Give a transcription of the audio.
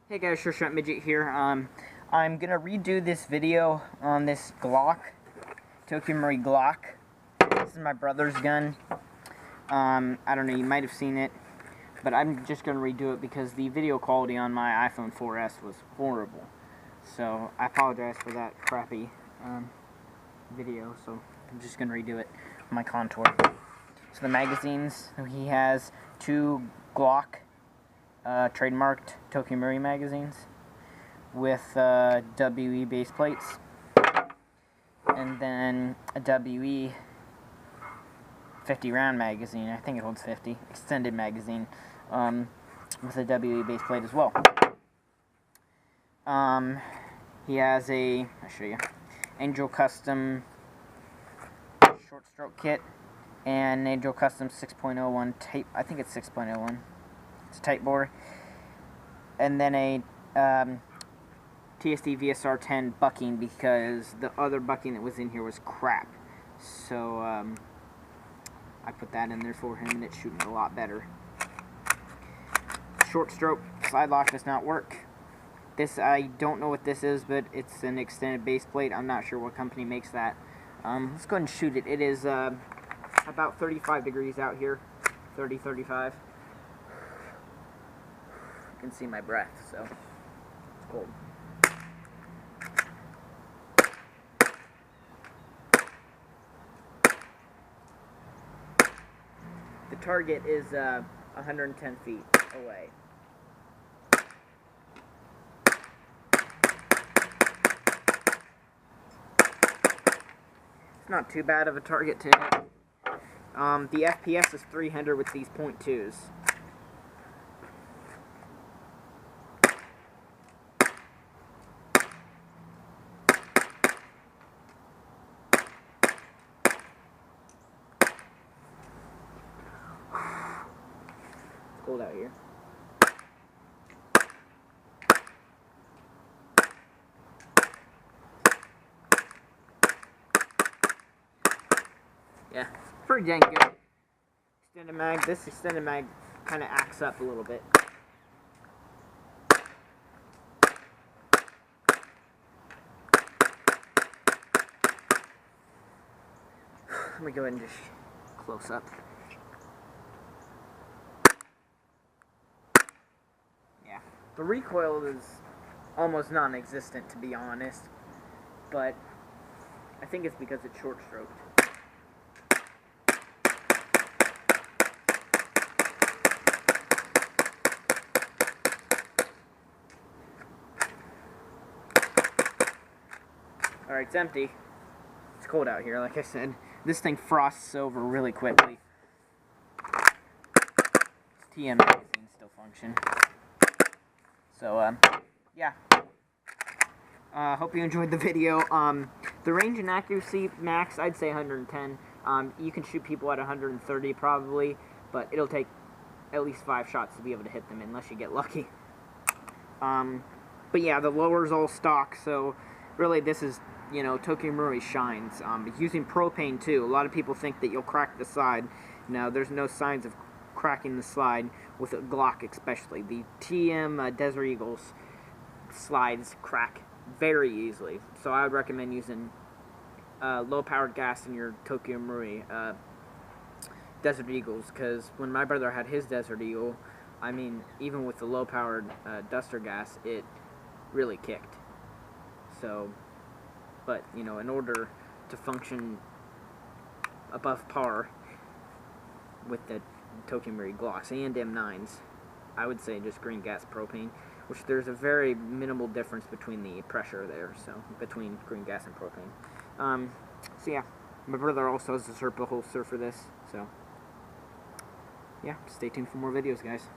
Hey guys, Sure Shot Midget here. I'm gonna redo this video on this Glock, Tokyo Marui Glock. This is my brother's gun. I don't know, you might have seen it, but I'm just gonna redo it because the video quality on my iPhone 4S was horrible. So I apologize for that crappy video. So I'm just gonna redo it on my Contour. So the magazines, he has two Glock. Trademarked Tokyo Marui magazines with WE base plates, and then a WE 50 round magazine. I think it holds 50 extended magazine with a WE base plate as well. He has I'll show you, Angel Custom short stroke kit and Angel Custom 6.01 tape. I think it's 6.01. It's a tight bore, and then a TSD VSR 10 bucking because the other bucking that was in here was crap. So I put that in there for him, and it's shooting a lot better. Short stroke slide lock does not work. This, I don't know what this is, but it's an extended base plate. I'm not sure what company makes that. Let's go ahead and shoot it. It is about 35 degrees out here, 30, 35. Can see my breath, so it's cold. The target is 110 feet away. It's not too bad of a target to hit. The FPS is 300 with these .2s. Cold out here. Yeah, pretty dang good. Extended mag. This extended mag kind of acts up a little bit. Let me go ahead and just close up. The recoil is almost non-existent, to be honest, but I think it's because it's short-stroked. Alright, it's empty. It's cold out here, like I said. This thing frosts over really quickly. This TM magazine still function. So, yeah. Hope you enjoyed the video. The range and accuracy max, I'd say 110. You can shoot people at 130 probably, but it'll take at least 5 shots to be able to hit them unless you get lucky. But yeah, the lower's all stock, so really this is, you know, Tokyo Marui shines. It's using propane too. A lot of people think that you'll crack the slide. No, there's no signs of cracking the slide with a Glock, especially. The TM Desert Eagles slides crack very easily, so I would recommend using low-powered gas in your Tokyo Marui Desert Eagles, because when my brother had his Desert Eagle, I mean, even with the low-powered duster gas, it really kicked. So, but, you know, in order to function above par with the Tokyo Marui Glocks and M9s, I would say just green gas propane, which there's a very minimal difference between the pressure there, so between green gas and propane. So yeah, my brother also has a Serpa holster for this, so yeah, stay tuned for more videos, guys.